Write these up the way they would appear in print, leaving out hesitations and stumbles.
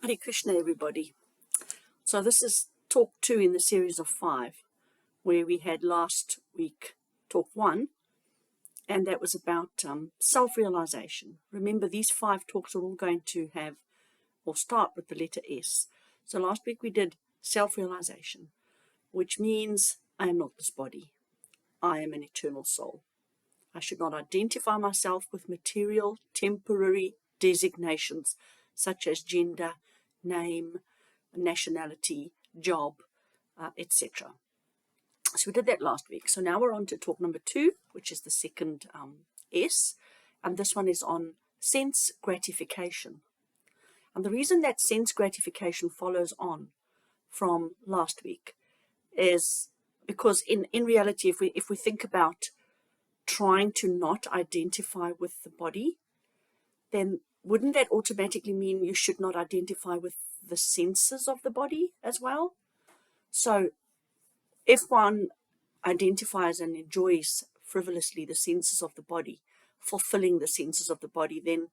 Hare Krishna, everybody. So this is talk 2 in the series of 5, where we had last week talk 1, and that was about self-realization. Remember, these 5 talks are all going to have or start with the letter S. So last week we did self-realization, which means I am not this body. I am an eternal soul. I should not identify myself with material, temporary designations such as gender, name, nationality, job, etc. So we did that last week. So now we're on to talk number 2, which is the second S, and this one is on sense gratification. And the reason that sense gratification follows on from last week is because in reality, if we think about trying to not identify with the body, then wouldn't that automatically mean you should not identify with the senses of the body as well? So if one identifies and enjoys frivolously the senses of the body, fulfilling the senses of the body, then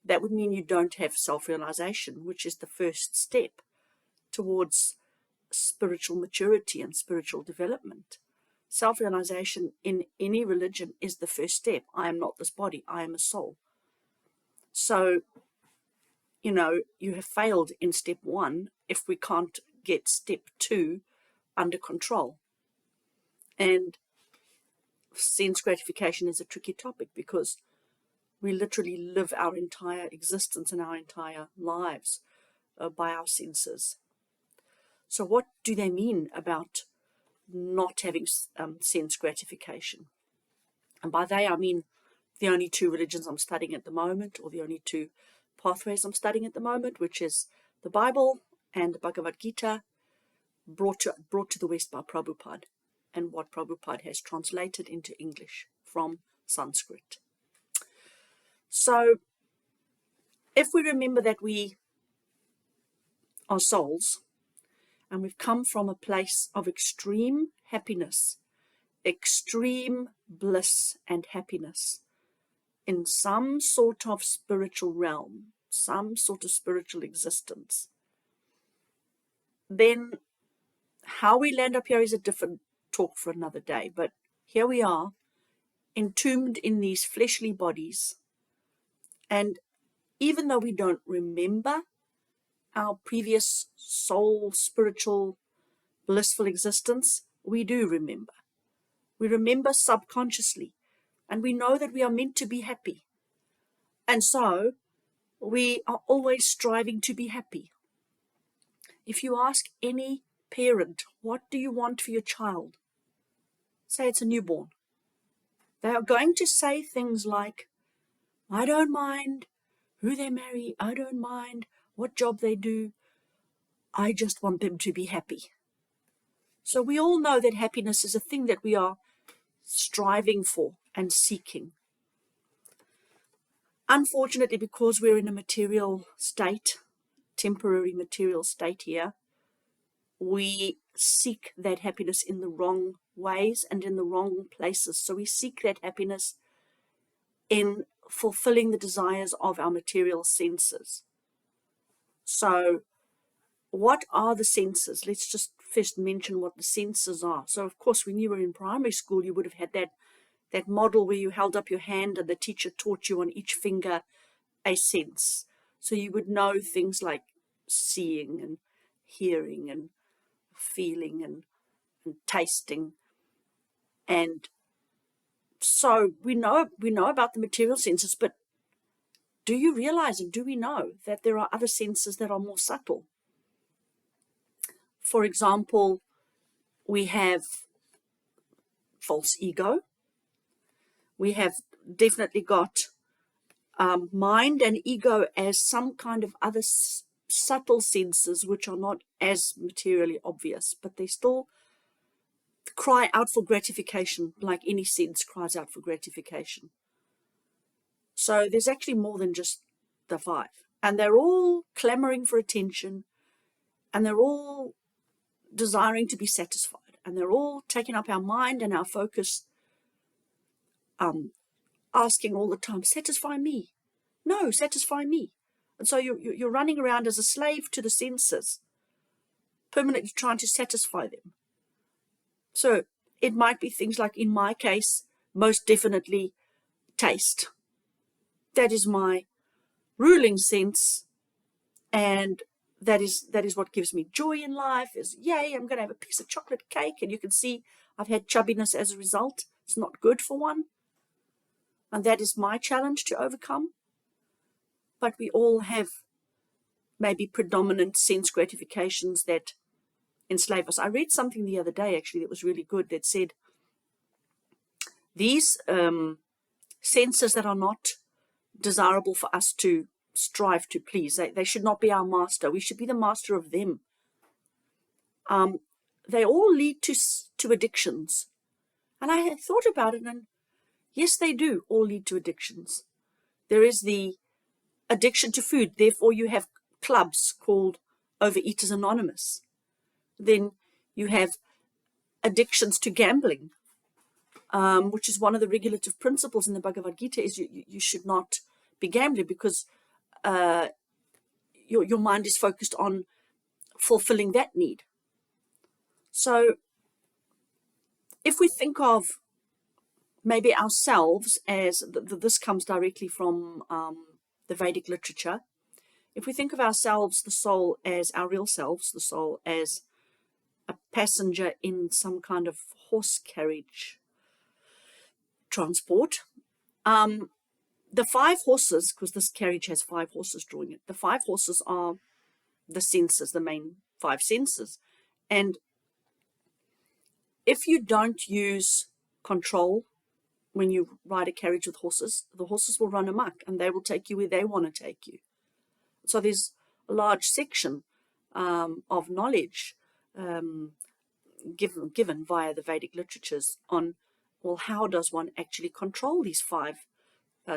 that would mean you don't have self-realization, which is the first step towards spiritual maturity and spiritual development. Self-realization in any religion is the first step. I am not this body, I am a soul. So, you have failed in step 1 if we can't get step 2 under control. And sense gratification is a tricky topic because we literally live our entire existence and our entire lives by our senses. So what do they mean about not having sense gratification? And by they, I mean the only 2 religions I'm studying at the moment, or the only 2 pathways I'm studying at the moment, which is the Bible and the Bhagavad Gita, brought to the West by Prabhupada, and what Prabhupada has translated into English from Sanskrit. So if we remember that we are souls, and we've come from a place of extreme happiness, extreme bliss and happiness, in some sort of spiritual realm, some sort of spiritual existence, then how we land up here is a different talk for another day. But here we are, entombed in these fleshly bodies, and even though we don't remember our previous soul, spiritual, blissful existence, we do remember. We remember subconsciously, and we know that we are meant to be happy. And so we are always striving to be happy. If you ask any parent, what do you want for your child? Say it's a newborn. They are going to say things like, I don't mind who they marry, I don't mind what job they do, I just want them to be happy. So we all know that happiness is a thing that we are striving for and seeking. Unfortunately, because we're in a material state, temporary material state here, we seek that happiness in the wrong ways and in the wrong places. So we seek that happiness in fulfilling the desires of our material senses. So what are the senses? Let's just first mention what the senses are. So of course, when you were in primary school, you would have had that model where you held up your hand and the teacher taught you on each finger a sense. So you would know things like seeing and hearing and feeling and tasting. And so we know about the material senses, but do you realize and do we know that there are other senses that are more subtle? For example, we have false ego. We have definitely got mind and ego as some kind of other subtle senses which are not as materially obvious, but they still cry out for gratification like any sense cries out for gratification. So there's actually more than just the 5. And they're all clamoring for attention, and they're all desiring to be satisfied, and they're all taking up our mind and our focus, asking all the time, satisfy me. No, satisfy me. And so you're running around as a slave to the senses, permanently trying to satisfy them. So it might be things like, in my case, most definitely taste. That is my ruling sense, and that is what gives me joy in life. Is, yay, I'm going to have a piece of chocolate cake, and you can see I've had chubbiness as a result. It's not good for one, and that is my challenge to overcome. But we all have maybe predominant sense gratifications that enslave us. I read something the other day, actually, that was really good, that said these senses that are not desirable for us to strive to please, they should not be our master. We should be the master of them. They all lead to addictions. And I had thought about it, and yes, they do all lead to addictions. There is the addiction to food. Therefore, you have clubs called Overeaters Anonymous. Then you have addictions to gambling, which is one of the regulative principles in the Bhagavad Gita, is you should not be gambling, because your mind is focused on fulfilling that need. So if we think of maybe ourselves as, this comes directly from the Vedic literature, if we think of ourselves, the soul, as our real selves, the soul as a passenger in some kind of horse carriage transport, the 5 horses, because this carriage has 5 horses drawing it, the 5 horses are the senses, the main 5 senses. And if you don't use control when you ride a carriage with horses, the horses will run amok and they will take you where they want to take you. So there's a large section of knowledge given via the Vedic literatures on, well, how does one actually control these 5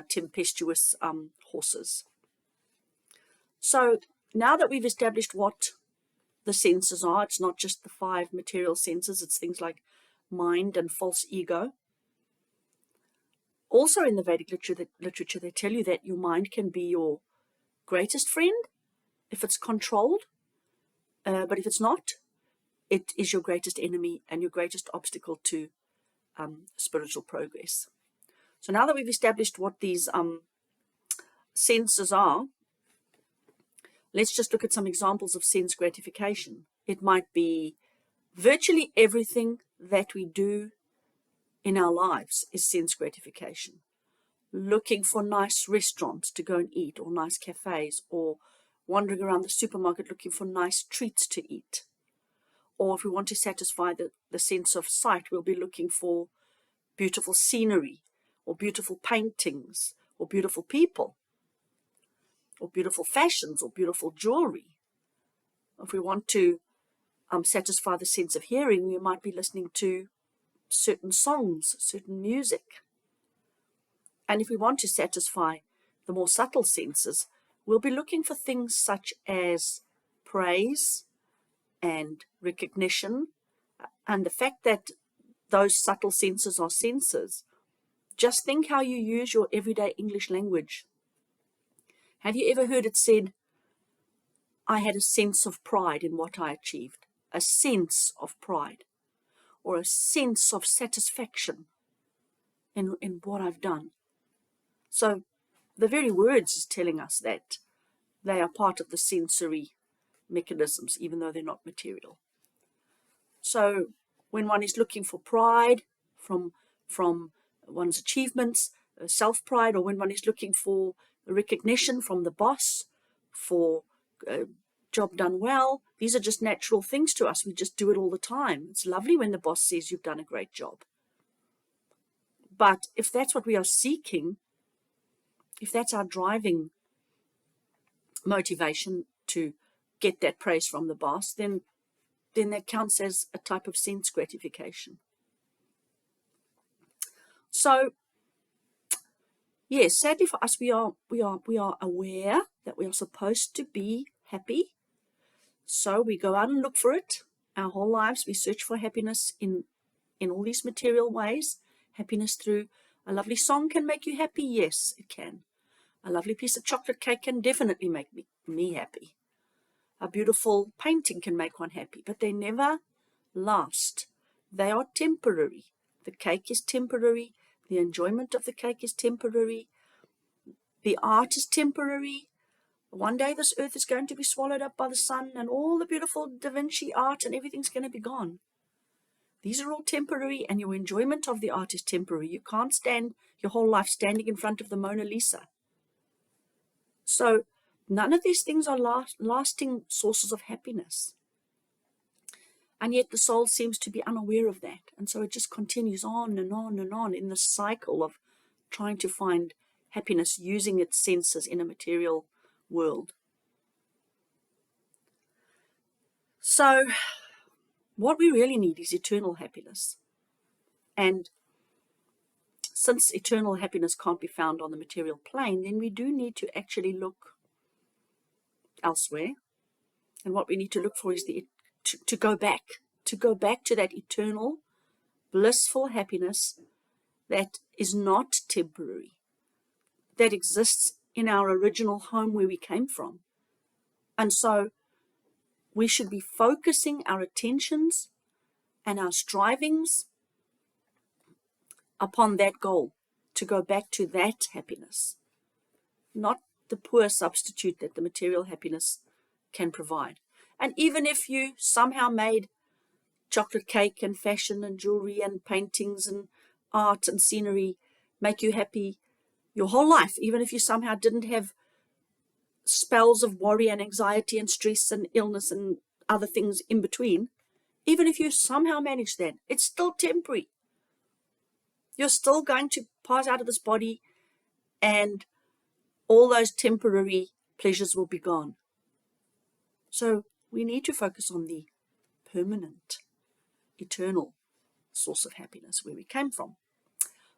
tempestuous horses? So now that we've established what the senses are, it's not just the 5 material senses, it's things like mind and false ego. Also in the Vedic literature, they tell you that your mind can be your greatest friend if it's controlled, but if it's not, it is your greatest enemy and your greatest obstacle to spiritual progress. So now that we've established what these senses are, let's just look at some examples of sense gratification. It might be virtually everything that we do in our lives is sense gratification. Looking for nice restaurants to go and eat, or nice cafes, or wandering around the supermarket looking for nice treats to eat. Or if we want to satisfy the sense of sight, we'll be looking for beautiful scenery, or beautiful paintings, or beautiful people, or beautiful fashions, or beautiful jewelry. If we want to satisfy the sense of hearing, we might be listening to certain songs, certain music. And if we want to satisfy the more subtle senses, we'll be looking for things such as praise and recognition. And the fact that those subtle senses are senses, just think how you use your everyday English language. Have you ever heard it said, I had a sense of pride in what I achieved? A sense of pride, or a sense of satisfaction in what I've done. So the very words is telling us that they are part of the sensory mechanisms, even though they're not material. So when one is looking for pride from one's achievements, self-pride, or when one is looking for recognition from the boss for a job done well, these are just natural things to us. We just do it all the time. It's lovely when the boss says you've done a great job. But if that's what we are seeking, if that's our driving motivation to get that praise from the boss, then that counts as a type of sense gratification. So, yes, sadly for us, we are aware that we are supposed to be happy. So we go out and look for it. Our whole lives, we search for happiness in all these material ways. Happiness through a lovely song can make you happy. Yes, it can. A lovely piece of chocolate cake can definitely make me happy. A beautiful painting can make one happy, but they never last. They are temporary. The cake is temporary. The enjoyment of the cake is temporary. The art is temporary. One day this earth is going to be swallowed up by the sun, and all the beautiful Da Vinci art and everything's going to be gone. These are all temporary, and your enjoyment of the art is temporary. You can't stand your whole life standing in front of the Mona Lisa. So none of these things are lasting sources of happiness. And yet the soul seems to be unaware of that. And so it just continues on and on and on in this cycle of trying to find happiness using its senses in a material world. So what we really need is eternal happiness. And since eternal happiness can't be found on the material plane, then we do need to actually look elsewhere. And what we need to look for is to go back to that eternal, blissful happiness that is not temporary, that exists in our original home where we came from. And so we should be focusing our attentions and our strivings upon that goal, to go back to that happiness, not the poor substitute that the material happiness can provide. And even if you somehow made chocolate cake and fashion and jewelry and paintings and art and scenery make you happy your whole life, even if you somehow didn't have spells of worry and anxiety and stress and illness and other things in between, even if you somehow manage that, it's still temporary. You're still going to pass out of this body, and all those temporary pleasures will be gone. So we need to focus on the permanent, eternal source of happiness where we came from.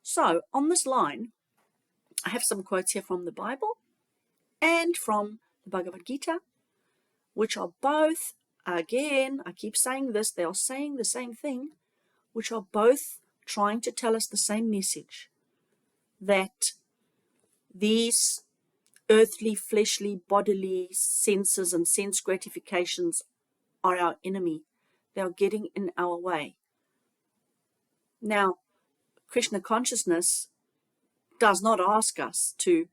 So on this line, I have some quotes here from the Bible and from the Bhagavad Gita, which are both, again, I keep saying this, they are saying the same thing, which are both trying to tell us the same message, that these earthly, fleshly, bodily senses and sense gratifications are our enemy. They are getting in our way. Now, Krishna consciousness does not ask us to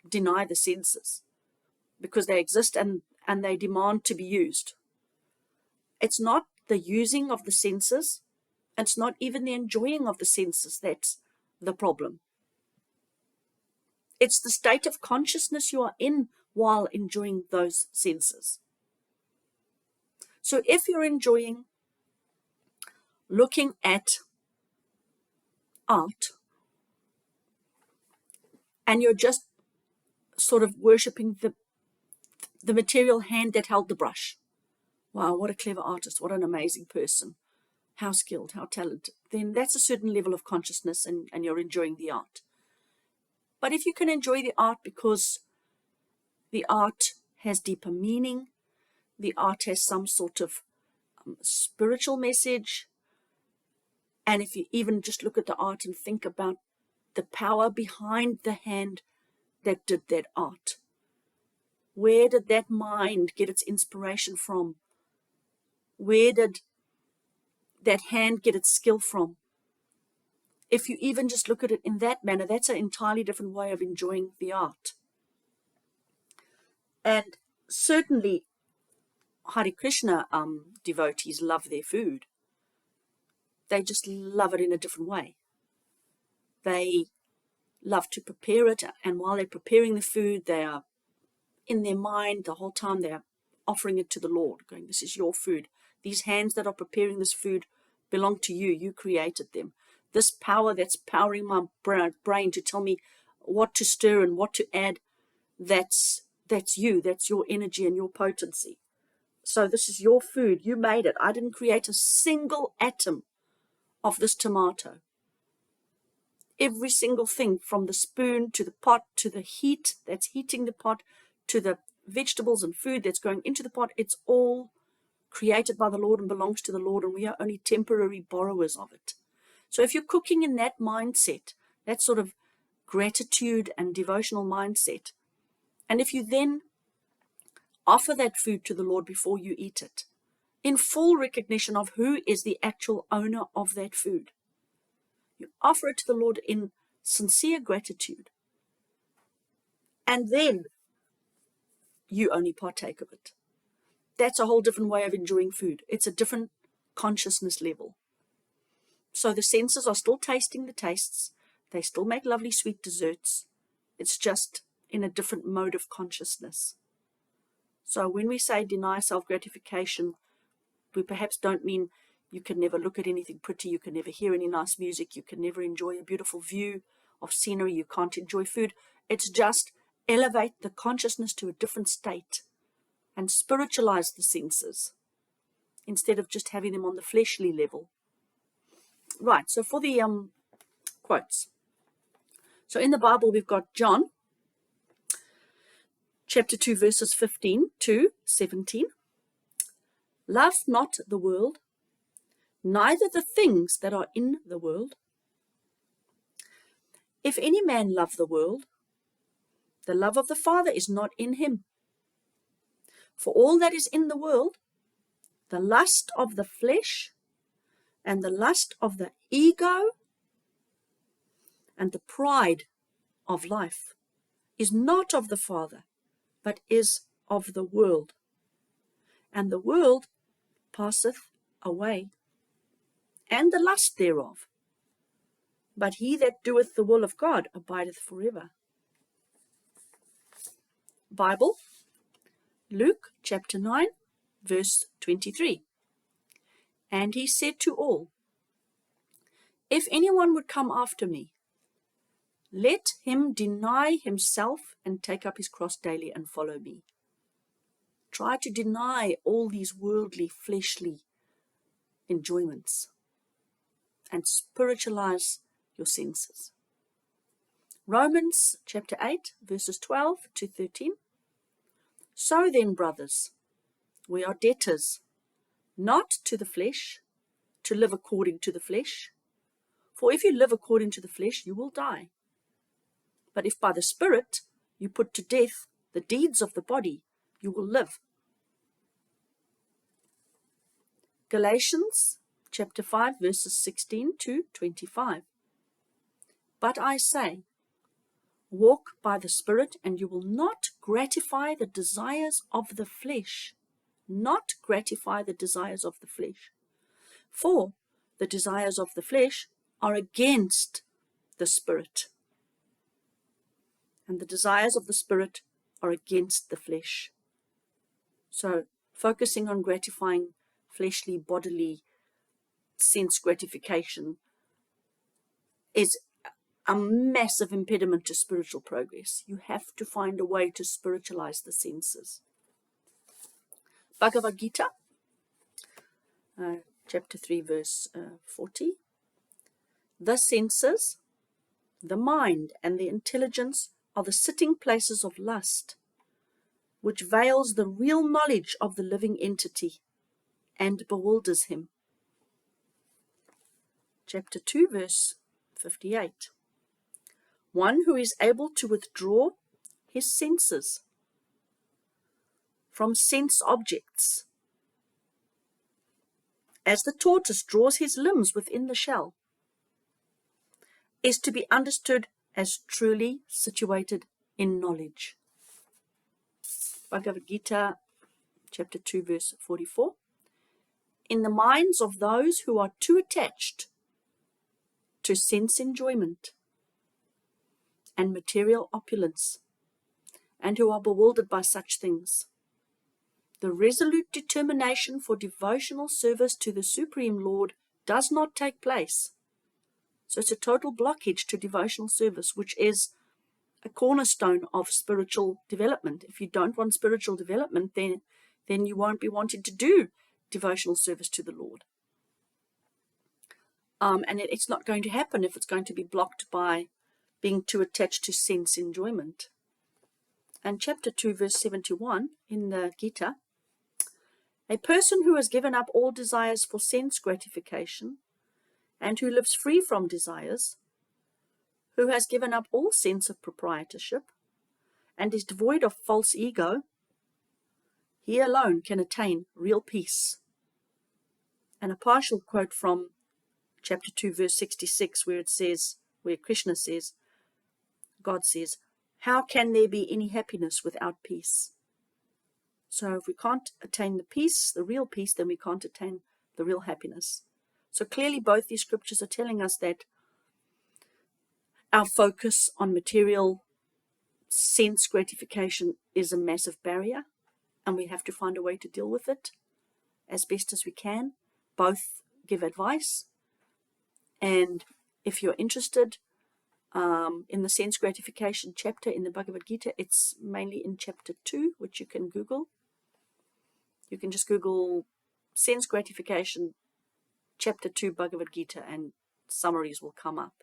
deny the senses, because they exist and they demand to be used. It's not the using of the senses, and it's not even the enjoying of the senses that's the problem. It's the state of consciousness you are in while enjoying those senses. So if you're enjoying looking at art, and you're just sort of worshipping the material hand that held the brush. Wow, what a clever artist, what an amazing person, how skilled, how talented. Then that's a certain level of consciousness, and you're enjoying the art. But if you can enjoy the art because the art has deeper meaning, the art has some sort of spiritual message, and if you even just look at the art and think about the power behind the hand that did that art. Where did that mind get its inspiration from? Where did that hand get its skill from? If you even just look at it in that manner, that's an entirely different way of enjoying the art. And certainly Hare Krishna devotees love their food. They just love it in a different way. They love to prepare it, and while they're preparing the food, they are in their mind the whole time. They're offering it to the Lord, going, this is your food. These hands that are preparing this food belong to you. You created them. This power that's powering my brain to tell me what to stir and what to add, that's you. That's your energy and your potency. So this is your food. You made it. I didn't create a single atom of this tomato. Every single thing, from the spoon to the pot to the heat that's heating the pot to the vegetables and food that's going into the pot, it's all created by the Lord and belongs to the Lord, and we are only temporary borrowers of it. So if you're cooking in that mindset, that sort of gratitude and devotional mindset. And if you then offer that food to the Lord before you eat it, in full recognition of who is the actual owner of that food, you offer it to the Lord in sincere gratitude, and then you only partake of it. That's a whole different way of enjoying food. It's a different consciousness level. So the senses are still tasting the tastes. They still make lovely sweet desserts. It's just in a different mode of consciousness. So when we say deny self-gratification, we perhaps don't mean you can never look at anything pretty, you can never hear any nice music, you can never enjoy a beautiful view of scenery, you can't enjoy food. It's just elevate the consciousness to a different state and spiritualize the senses instead of just having them on the fleshly level. Right, so for the quotes. So in the Bible, we've got John, chapter 2, verses 15 to 17. Love not the world, neither the things that are in the world. If any man love the world, the love of the Father is not in him. For all that is in the world, the lust of the flesh, and the lust of the ego, and the pride of life, is not of the Father, but is of the world. And the world passeth away, and the lust thereof. But he that doeth the will of God abideth forever. Bible, Luke chapter 9, verse 23. And he said to all, if anyone would come after me, let him deny himself and take up his cross daily and follow me. Try to deny all these worldly, fleshly enjoyments and spiritualize your senses. Romans chapter 8, verses 12 to 13. So then, brothers, we are debtors, not to the flesh, to live according to the flesh. For if you live according to the flesh, you will die. But if by the Spirit you put to death the deeds of the body, you will live. Galatians chapter 5, verses 16 to 25. But I say, walk by the Spirit, and you will not gratify the desires of the flesh. Not gratify the desires of the flesh. For the desires of the flesh are against the Spirit, and the desires of the Spirit are against the flesh. So focusing on gratifying fleshly, bodily sense gratification is a massive impediment to spiritual progress. You have to find a way to spiritualize the senses. Bhagavad Gita, chapter 3, verse 40. The senses, the mind, and the intelligence are the sitting places of lust, which veils the real knowledge of the living entity and bewilders him. Chapter 2, verse 58. One who is able to withdraw his senses from sense objects, as the tortoise draws his limbs within the shell, is to be understood as truly situated in knowledge. Bhagavad Gita, chapter 2, verse 44. In the minds of those who are too attached to sense enjoyment and material opulence, and who are bewildered by such things, the resolute determination for devotional service to the Supreme Lord does not take place. So it's a total blockage to devotional service, which is a cornerstone of spiritual development. If you don't want spiritual development, then you won't be wanting to do devotional service to the Lord. And it's not going to happen if it's going to be blocked by being too attached to sense enjoyment. And chapter 2, verse 71 in the Gita, a person who has given up all desires for sense gratification and who lives free from desires, who has given up all sense of proprietorship and is devoid of false ego, he alone can attain real peace. And a partial quote from chapter 2, verse 66, where Krishna says, God says, how can there be any happiness without peace? So if we can't attain the peace, the real peace, then we can't attain the real happiness. So clearly both these scriptures are telling us that our focus on material sense gratification is a massive barrier, and we have to find a way to deal with it as best as we can. Both give advice, and if you're interested in the sense gratification chapter in the Bhagavad Gita, it's mainly in chapter 2, which you can Google. You can just Google sense gratification chapter 2 Bhagavad Gita and summaries will come up.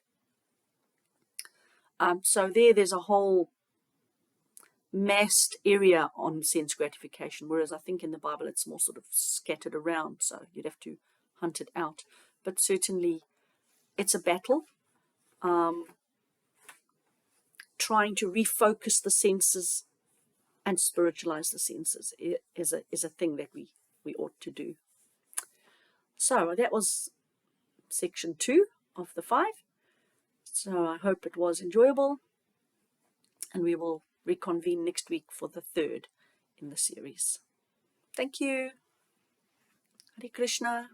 So there's a whole massed area on sense gratification, whereas I think in the Bible it's more sort of scattered around, so you'd have to hunt it out. But certainly it's a battle. Trying to refocus the senses and spiritualize the senses is a thing that we ought to do. So that was section 2 of the 5. So I hope it was enjoyable, and we will reconvene next week for the 3rd in the series. Thank you. Hare Krishna.